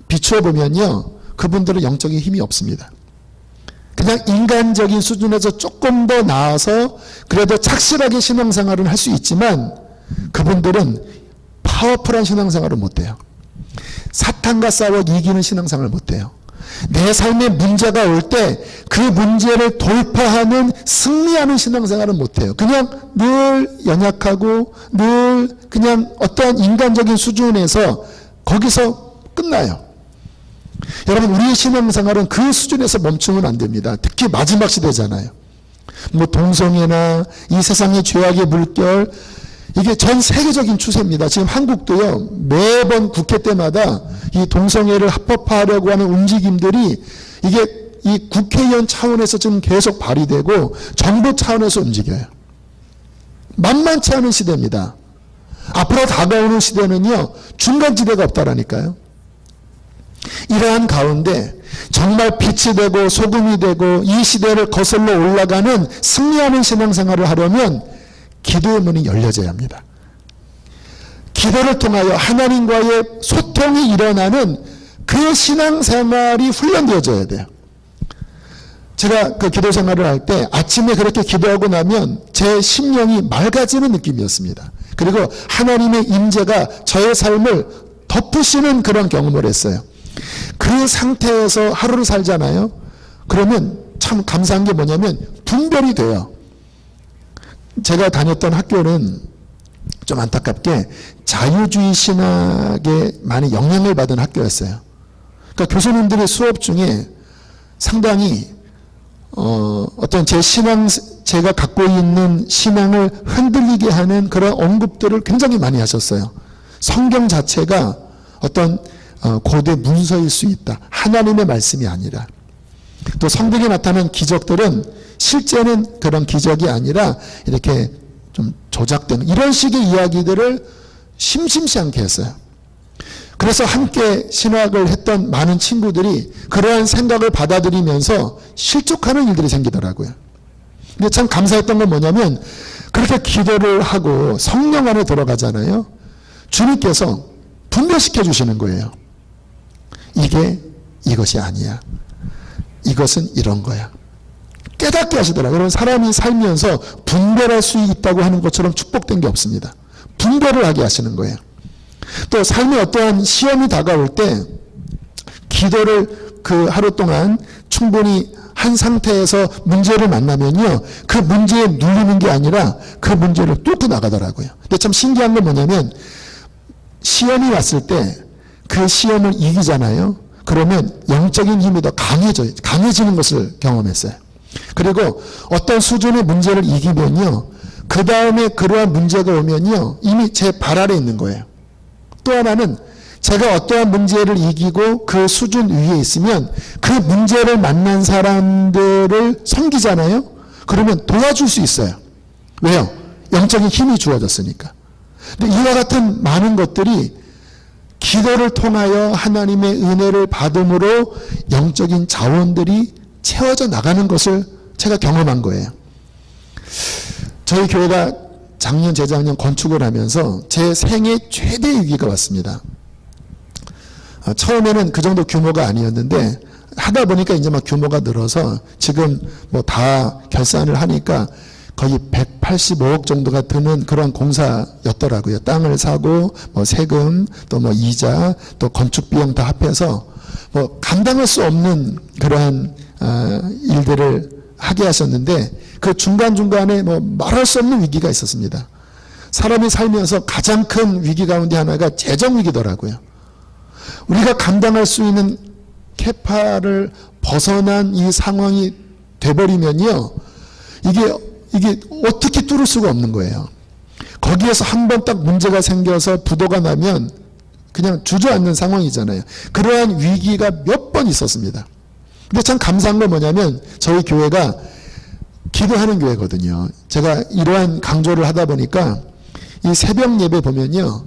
비추어 보면요, 그분들은 영적인 힘이 없습니다. 그냥 인간적인 수준에서 조금 더 나아서 그래도 착실하게 신앙생활은 할 수 있지만 그분들은 파워풀한 신앙생활을 못해요. 사탄과 싸워 이기는 신앙생활을 못해요. 내 삶에 문제가 올 때 그 문제를 돌파하는 승리하는 신앙생활은 못해요. 그냥 늘 연약하고 늘 그냥 어떠한 인간적인 수준에서 거기서 끝나요. 여러분, 우리의 신앙생활은 그 수준에서 멈추면 안 됩니다. 특히 마지막 시대잖아요. 뭐 동성애나 이 세상의 죄악의 물결, 이게 전 세계적인 추세입니다. 지금 한국도요, 매번 국회 때마다 이 동성애를 합법화하려고 하는 움직임들이 이게 이 국회의원 차원에서 지금 계속 발휘되고 정부 차원에서 움직여요. 만만치 않은 시대입니다. 앞으로 다가오는 시대는요, 중간지대가 없다라니까요. 이러한 가운데 정말 빛이 되고 소금이 되고 이 시대를 거슬러 올라가는 승리하는 신앙생활을 하려면 기도의 문이 열려져야 합니다. 기도를 통하여 하나님과의 소통이 일어나는 그 신앙생활이 훈련되어져야 돼요. 제가 그 기도 생활을 할 때 아침에 그렇게 기도하고 나면 제 심령이 맑아지는 느낌이었습니다. 그리고 하나님의 임재가 저의 삶을 덮으시는 그런 경험을 했어요. 그 상태에서 하루를 살잖아요. 그러면 참 감사한 게 뭐냐면 분별이 돼요. 제가 다녔던 학교는 좀 안타깝게 자유주의 신학에 많이 영향을 받은 학교였어요. 그러니까 교수님들의 수업 중에 상당히 어떤 제가 갖고 있는 신앙을 흔들리게 하는 그런 언급들을 굉장히 많이 하셨어요. 성경 자체가 어떤 고대 문서일 수 있다. 하나님의 말씀이 아니라. 또 성경에 나타난 기적들은 실제는 그런 기적이 아니라 이렇게 좀 조작되는 이런 식의 이야기들을 심심치 않게 했어요. 그래서 함께 신학을 했던 많은 친구들이 그러한 생각을 받아들이면서 실족하는 일들이 생기더라고요. 근데 참 감사했던 건 뭐냐면 그렇게 기도를 하고 성령 안에 들어가잖아요. 주님께서 분별시켜 주시는 거예요. 이것이 아니야. 이것은 이런 거야. 깨닫게 하시더라고요. 여러분, 사람이 살면서 분별할 수 있다고 하는 것처럼 축복된 게 없습니다. 분별을 하게 하시는 거예요. 또 삶에 어떠한 시험이 다가올 때 기도를 그 하루 동안 충분히 한 상태에서 문제를 만나면요, 그 문제에 눌리는 게 아니라 그 문제를 뚫고 나가더라고요. 근데 참 신기한 건 뭐냐면 시험이 왔을 때 그 시험을 이기잖아요. 그러면 영적인 힘이 더 강해지는 것을 경험했어요. 그리고 어떤 수준의 문제를 이기면요, 그 다음에 그러한 문제가 오면요, 이미 제 발 아래 있는 거예요. 또 하나는 제가 어떠한 문제를 이기고 그 수준 위에 있으면 그 문제를 만난 사람들을 섬기잖아요. 그러면 도와줄 수 있어요. 왜요? 영적인 힘이 주어졌으니까. 근데 이와 같은 많은 것들이 기도를 통하여 하나님의 은혜를 받음으로 영적인 자원들이 채워져 나가는 것을 제가 경험한 거예요. 저희 교회가 작년, 재작년 건축을 하면서 제 생애 최대 위기가 왔습니다. 처음에는 그 정도 규모가 아니었는데 하다 보니까 이제 막 규모가 늘어서 지금 뭐 다 결산을 하니까 거의 185억 정도가 드는 그런 공사였더라고요. 땅을 사고 뭐 세금 또 뭐 이자 또 건축 비용 다 합해서 뭐 감당할 수 없는 그러한 일들을 하게 하셨는데 그 중간중간에 뭐 말할 수 없는 위기가 있었습니다. 사람이 살면서 가장 큰 위기 가운데 하나가 재정 위기더라고요. 우리가 감당할 수 있는 캐파를 벗어난 이 상황이 돼버리면요, 이게 어떻게 뚫을 수가 없는 거예요. 거기에서 한 번 딱 문제가 생겨서 부도가 나면 그냥 주저앉는 상황이잖아요. 그러한 위기가 몇 번 있었습니다. 근데 참 감사한 건 뭐냐면 저희 교회가 기도하는 교회거든요. 제가 이러한 강조를 하다 보니까 이 새벽 예배 보면요,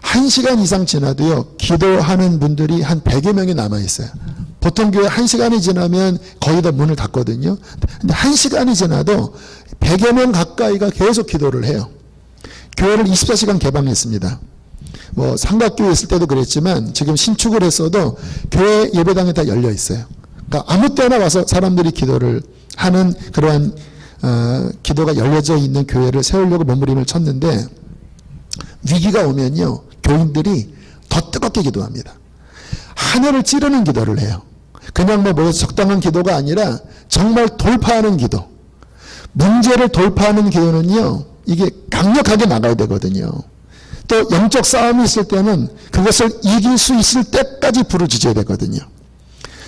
1시간 이상 지나도요 기도하는 분들이 한 100여 명이 남아있어요. 보통 교회 1시간이 지나면 거의 다 문을 닫거든요. 근데 1시간이 지나도 100여 명 가까이가 계속 기도를 해요. 교회를 24시간 개방했습니다. 뭐 삼각교회 있을 때도 그랬지만 지금 신축을 했어도 교회 예배당이 다 열려 있어요. 그러니까 아무 때나 와서 사람들이 기도를 하는 그러한 기도가 열려져 있는 교회를 세우려고 몸부림을 쳤는데, 위기가 오면요 교인들이 더 뜨겁게 기도합니다. 하늘을 찌르는 기도를 해요. 그냥 뭐 적당한 기도가 아니라 정말 돌파하는 기도. 문제를 돌파하는 기도는요, 이게 강력하게 나가야 되거든요. 또 영적 싸움이 있을 때는 그것을 이길 수 있을 때까지 부르짖어야 되거든요.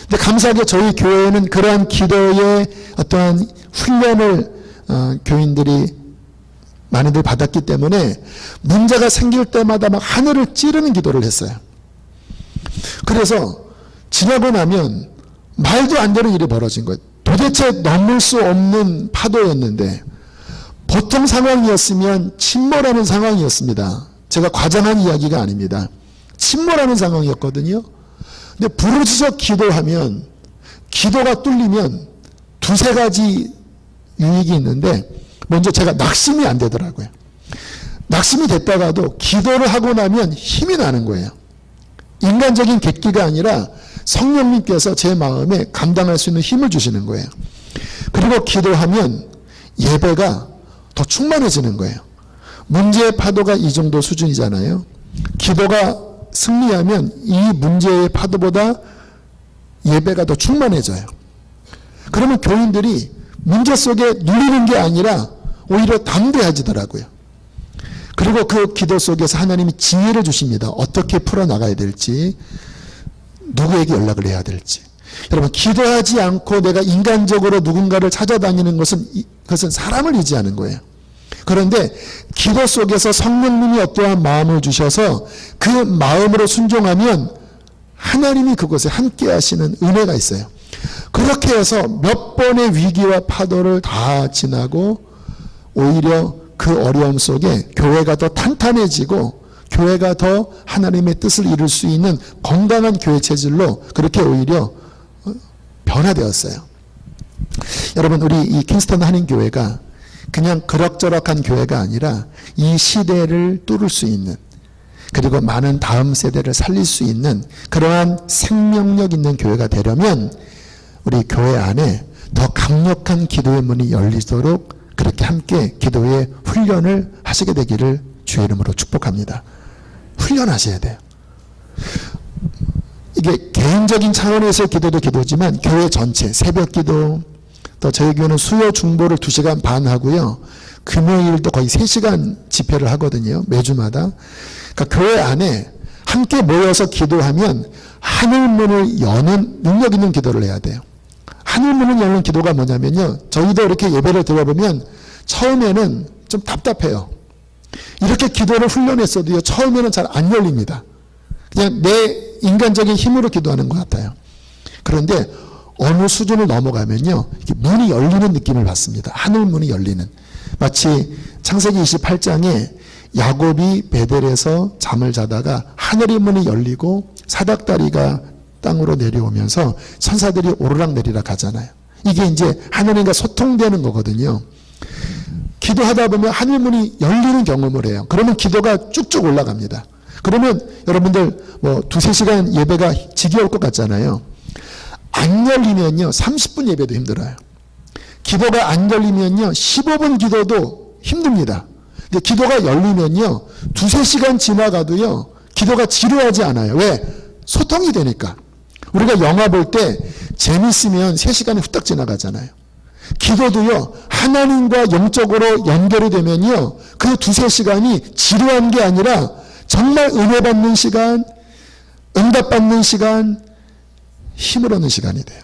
근데 감사하게 저희 교회는 그러한 기도의 어떠한 훈련을 교인들이 많이들 받았기 때문에 문제가 생길 때마다 막 하늘을 찌르는 기도를 했어요. 그래서 지나고 나면 말도 안 되는 일이 벌어진 거예요. 도대체 넘을 수 없는 파도였는데, 보통 상황이었으면 침몰하는 상황이었습니다. 제가 과장한 이야기가 아닙니다. 침몰하는 상황이었거든요. 근데 부르짖어 기도하면, 기도가 뚫리면 두세 가지 유익이 있는데, 먼저 제가 낙심이 안 되더라고요. 낙심이 됐다가도 기도를 하고 나면 힘이 나는 거예요. 인간적인 객기가 아니라 성령님께서 제 마음에 감당할 수 있는 힘을 주시는 거예요. 그리고 기도하면 예배가 더 충만해지는 거예요. 문제의 파도가 이 정도 수준이잖아요. 기도가 승리하면 이 문제의 파도보다 예배가 더 충만해져요. 그러면 교인들이 문제 속에 눌리는 게 아니라 오히려 담대해지더라고요. 그리고 그 기도 속에서 하나님이 지혜를 주십니다. 어떻게 풀어나가야 될지, 누구에게 연락을 해야 될지. 여러분, 기도하지 않고 내가 인간적으로 누군가를 찾아다니는 그것은 사람을 의지하는 거예요. 그런데 기도 속에서 성령님이 어떠한 마음을 주셔서 그 마음으로 순종하면 하나님이 그곳에 함께 하시는 은혜가 있어요. 그렇게 해서 몇 번의 위기와 파도를 다 지나고 오히려 그 어려움 속에 교회가 더 탄탄해지고 교회가 더 하나님의 뜻을 이룰 수 있는 건강한 교회 체질로 그렇게 오히려 변화되었어요. 여러분, 우리 이 킹스턴 한인교회가 그냥 그럭저럭한 교회가 아니라 이 시대를 뚫을 수 있는, 그리고 많은 다음 세대를 살릴 수 있는 그러한 생명력 있는 교회가 되려면 우리 교회 안에 더 강력한 기도의 문이 열리도록 그렇게 함께 기도의 훈련을 하시게 되기를 주의 이름으로 축복합니다. 훈련하셔야 돼요. 이게 개인적인 차원에서의 기도도 기도지만 교회 전체 새벽 기도, 또 저희 교회는 수요 중보를 2시간 반 하고요, 금요일도 거의 3시간 집회를 하거든요, 매주마다. 그러니까 교회 안에 함께 모여서 기도하면 하늘문을 여는 능력 있는 기도를 해야 돼요. 하늘문을 여는 기도가 뭐냐면요, 저희도 이렇게 예배를 들어보면 처음에는 좀 답답해요. 이렇게 기도를 훈련했어도요, 처음에는 잘 안 열립니다. 그냥 내 인간적인 힘으로 기도하는 것 같아요. 그런데 어느 수준을 넘어가면요, 문이 열리는 느낌을 받습니다. 하늘문이 열리는. 마치 창세기 28장에 야곱이 베델에서 잠을 자다가 하늘의 문이 열리고 사닥다리가 땅으로 내려오면서 천사들이 오르락 내리락 하잖아요. 이게 이제 하나님과 소통되는 거거든요. 기도하다 보면 하늘문이 열리는 경험을 해요. 그러면 기도가 쭉쭉 올라갑니다. 그러면 여러분들 뭐 2-3시간 예배가 지겨울 것 같잖아요. 안 열리면요 30분 예배도 힘들어요. 기도가 안 열리면요 15분 기도도 힘듭니다. 근데 기도가 열리면요 2-3시간 지나가도요 기도가 지루하지 않아요. 왜? 소통이 되니까. 우리가 영화 볼 때 재밌으면 3시간이 후딱 지나가잖아요. 기도도요 하나님과 영적으로 연결이 되면요 그 2-3시간이 지루한 게 아니라 정말 은혜 받는 시간, 응답 받는 시간, 힘을 얻는 시간이 돼요.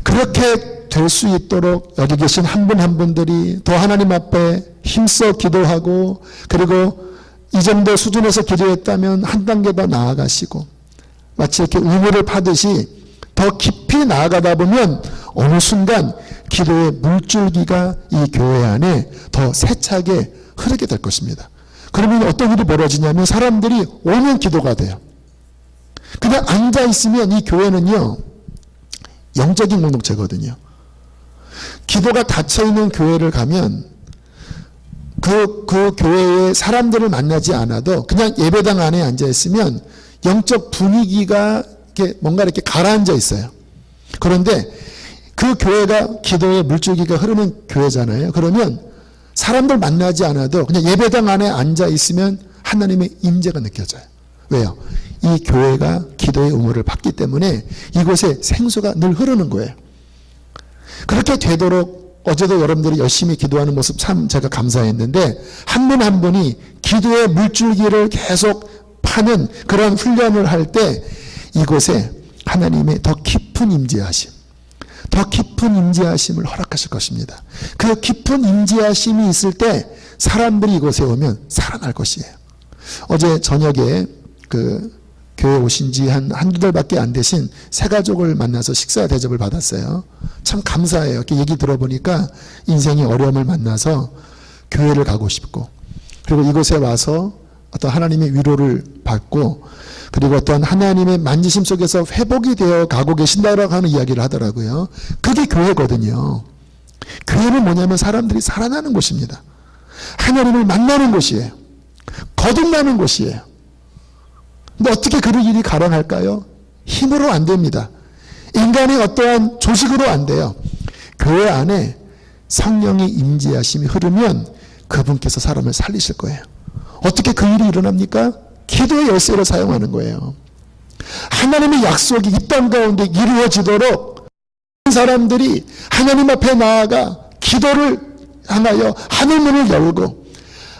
그렇게 될 수 있도록 여기 계신 한 분 한 분들이 더 하나님 앞에 힘써 기도하고, 그리고 이 정도 수준에서 기도했다면 한 단계 더 나아가시고, 마치 이렇게 우물을 파듯이 더 깊이 나아가다 보면 어느 순간 기도의 물줄기가 이 교회 안에 더 세차게 흐르게 될 것입니다. 그러면 어떤 일이 벌어지냐면 사람들이 오면 기도가 돼요. 그냥 앉아있으면 이 교회는요 영적인 공동체거든요. 기도가 닫혀있는 교회를 가면 그 교회의 사람들을 만나지 않아도 그냥 예배당 안에 앉아있으면 영적 분위기가 뭔가 이렇게 가라앉아 있어요. 그런데 그 교회가 기도의 물줄기가 흐르는 교회잖아요. 그러면 사람들 만나지 않아도 그냥 예배당 안에 앉아있으면 하나님의 임재가 느껴져요. 왜요? 이 교회가 기도의 의무를 받기 때문에 이곳에 생수가 늘 흐르는 거예요. 그렇게 되도록 어제도 여러분들이 열심히 기도하는 모습 참 제가 감사했는데 한 분 한 분이 기도의 물줄기를 계속 파는 그런 훈련을 할 때 이곳에 하나님의 더 깊은 임재하심, 더 깊은 임재하심을 허락하실 것입니다. 그 깊은 임재하심이 있을 때 사람들이 이곳에 오면 살아날 것이에요. 어제 저녁에 교회 오신 지 한두 달밖에 안 되신 새 가족을 만나서 식사 대접을 받았어요. 참 감사해요. 이렇게 얘기 들어보니까 인생의 어려움을 만나서 교회를 가고 싶고, 그리고 이곳에 와서 어떤 하나님의 위로를 받고, 그리고 어떤 하나님의 만지심 속에서 회복이 되어 가고 계신다라고 하는 이야기를 하더라고요. 그게 교회거든요. 교회는 뭐냐면 사람들이 살아나는 곳입니다. 하나님을 만나는 곳이에요. 거듭나는 곳이에요. 근데 어떻게 그런 일이 가능할까요? 힘으로 안 됩니다. 인간의 어떠한 조직으로 안 돼요. 교회 안에 성령의 임재하심이 흐르면 그분께서 사람을 살리실 거예요. 어떻게 그 일이 일어납니까? 기도의 열쇠로 사용하는 거예요. 하나님의 약속이 이 땅 가운데 이루어지도록 사람들이 하나님 앞에 나아가 기도를 하나여 하늘문을 열고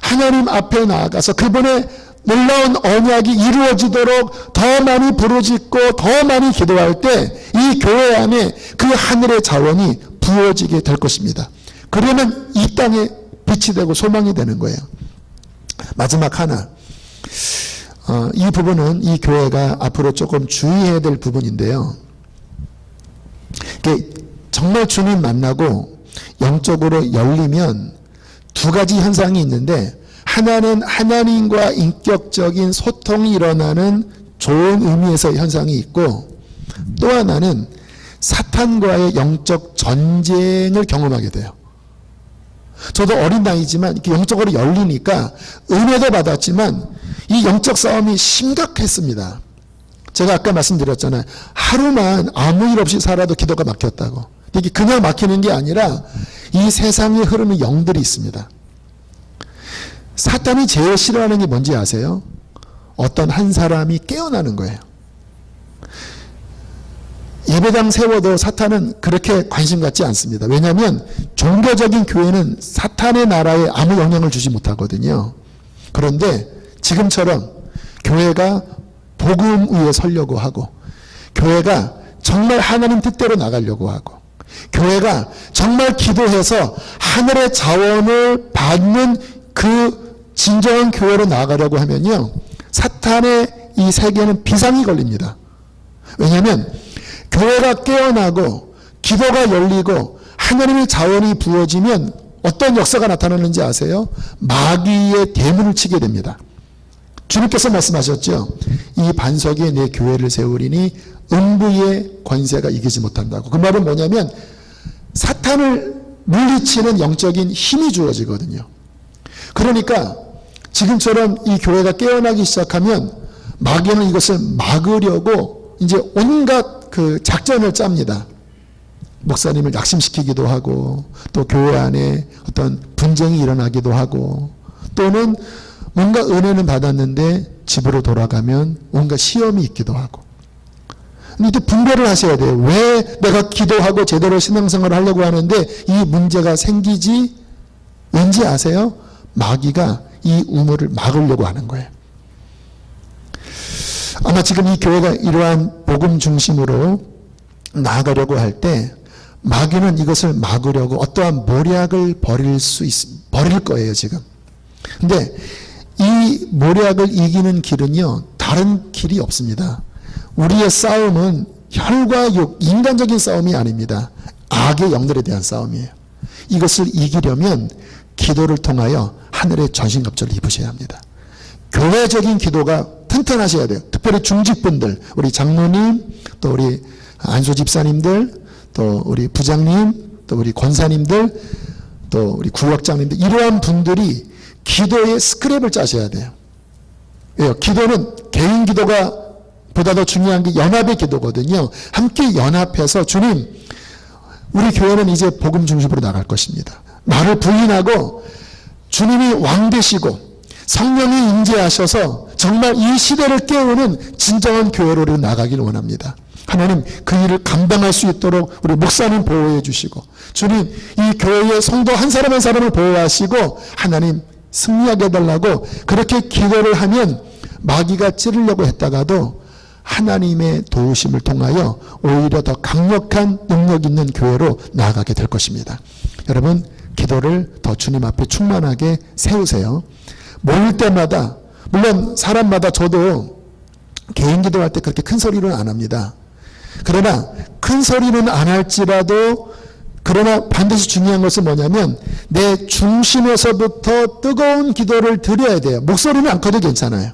하나님 앞에 나아가서 그분의 놀라운 언약이 이루어지도록 더 많이 부르짖고 더 많이 기도할 때 이 교회 안에 그 하늘의 자원이 부어지게 될 것입니다. 그러면 이 땅에 빛이 되고 소망이 되는 거예요. 마지막 하나, 이 부분은 이 교회가 앞으로 조금 주의해야 될 부분인데요. 정말 주님 만나고 영적으로 열리면 두 가지 현상이 있는데, 하나는 하나님과 인격적인 소통이 일어나는 좋은 의미에서의 현상이 있고, 또 하나는 사탄과의 영적 전쟁을 경험하게 돼요. 저도 어린 나이지만 이렇게 영적으로 열리니까 은혜도 받았지만 이 영적 싸움이 심각했습니다. 제가 아까 말씀드렸잖아요. 하루만 아무 일 없이 살아도 기도가 막혔다고. 이게 그냥 막히는 게 아니라 이 세상에 흐르는 영들이 있습니다. 사탄이 제일 싫어하는 게 뭔지 아세요? 어떤 한 사람이 깨어나는 거예요. 예배당 세워도 사탄은 그렇게 관심 갖지 않습니다. 왜냐하면 종교적인 교회는 사탄의 나라에 아무 영향을 주지 못하거든요. 그런데 지금처럼 교회가 복음 위에 서려고 하고, 교회가 정말 하나님 뜻대로 나가려고 하고, 교회가 정말 기도해서 하늘의 자원을 받는 그 진정한 교회로 나아가려고 하면요, 사탄의 이 세계는 비상이 걸립니다. 왜냐하면 교회가 깨어나고 기도가 열리고 하나님의 자원이 부어지면 어떤 역사가 나타나는지 아세요? 마귀의 대문을 치게 됩니다. 주님께서 말씀하셨죠. 이 반석에 내 교회를 세우리니 음부의 권세가 이기지 못한다고. 그 말은 뭐냐면 사탄을 물리치는 영적인 힘이 주어지거든요. 그러니까 지금처럼 이 교회가 깨어나기 시작하면 마귀는 이것을 막으려고 이제 온갖 그 작전을 짭니다. 목사님을 낙심시키기도 하고, 또 교회 안에 어떤 분쟁이 일어나기도 하고, 또는 뭔가 은혜는 받았는데 집으로 돌아가면 뭔가 시험이 있기도 하고. 근데 분별을 하셔야 돼요. 왜 내가 기도하고 제대로 신앙생활을 하려고 하는데 이 문제가 생기지? 왠지 아세요? 마귀가 이 우물을 막으려고 하는 거예요. 아마 지금 이 교회가 이러한 복음 중심으로 나아가려고 할 때 마귀는 이것을 막으려고 어떠한 모략을 벌일 거예요, 지금. 근데 이 모략을 이기는 길은요, 다른 길이 없습니다. 우리의 싸움은 혈과 육, 인간적인 싸움이 아닙니다. 악의 영들에 대한 싸움이에요. 이것을 이기려면 기도를 통하여 하늘의 전신갑주를 입으셔야 합니다. 교회적인 기도가 튼튼하셔야 돼요. 특별히 중직분들, 우리 장로님, 또 우리 안수 집사님들, 또 우리 부장님, 또 우리 권사님들, 또 우리 구역장님들, 이러한 분들이 기도의 스크랩을 짜셔야 돼요. 왜요? 기도는 개인 기도가 보다 더 중요한 게 연합의 기도거든요. 함께 연합해서 주님, 우리 교회는 이제 복음 중심으로 나갈 것입니다. 나를 부인하고 주님이 왕 되시고 성령이 임재하셔서 정말 이 시대를 깨우는 진정한 교회로 나가길 원합니다. 하나님 그 일을 감당할 수 있도록 우리 목사님 보호해 주시고, 주님 이 교회의 성도 한 사람 한 사람을 보호하시고 하나님 승리하게 해달라고 그렇게 기도를 하면 마귀가 찌르려고 했다가도 하나님의 도우심을 통하여 오히려 더 강력한 능력 있는 교회로 나아가게 될 것입니다. 여러분, 기도를 더 주님 앞에 충만하게 세우세요. 모일 때마다, 물론 사람마다, 저도 개인 기도할 때 그렇게 큰 소리는 안 합니다. 그러나 큰 소리는 안 할지라도, 그러나 반드시 중요한 것은 뭐냐면 내 중심에서부터 뜨거운 기도를 드려야 돼요. 목소리는 안 커도 괜찮아요.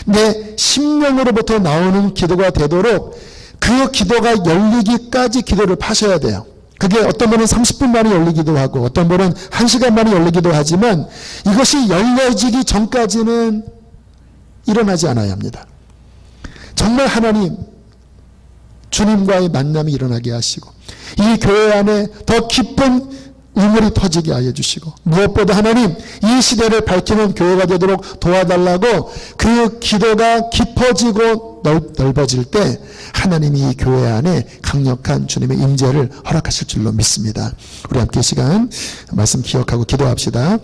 내 심령으로부터 나오는 기도가 되도록 그 기도가 열리기까지 기도를 파셔야 돼요. 그게 어떤 분은 30분 만에 열리기도 하고 어떤 분은 1시간 만에 열리기도 하지만 이것이 열려지기 전까지는 일어나지 않아야 합니다. 정말 하나님, 주님과의 만남이 일어나게 하시고 이 교회 안에 더 깊은 우물이 터지게 하여 주시고, 무엇보다 하나님 이 시대를 밝히는 교회가 되도록 도와달라고 그 기도가 깊어지고 넓어질 때 하나님이 이 교회 안에 강력한 주님의 임재를 허락하실 줄로 믿습니다. 우리 함께 시간 말씀 기억하고 기도합시다.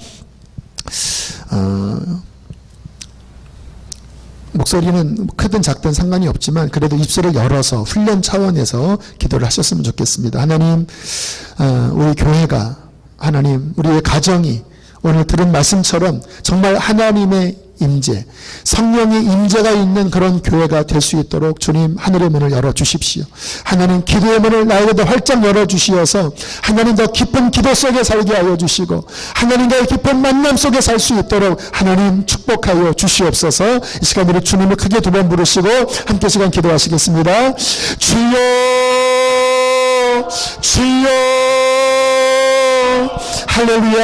목소리는 크든 작든 상관이 없지만 그래도 입술을 열어서 훈련 차원에서 기도를 하셨으면 좋겠습니다. 하나님, 우리 교회가, 하나님 우리의 가정이 오늘 들은 말씀처럼 정말 하나님의 임재, 성령의 임재가 있는 그런 교회가 될 수 있도록 주님 하늘의 문을 열어주십시오. 하나님 기도의 문을 나에게도 활짝 열어주시어서 하나님 더 깊은 기도 속에 살게 하여 주시고 하나님과의 깊은 만남 속에 살 수 있도록 하나님 축복하여 주시옵소서. 이 시간 우리 주님을 크게 두 번 부르시고 함께 시간 기도하시겠습니다. 주여, 주여, 할렐루야.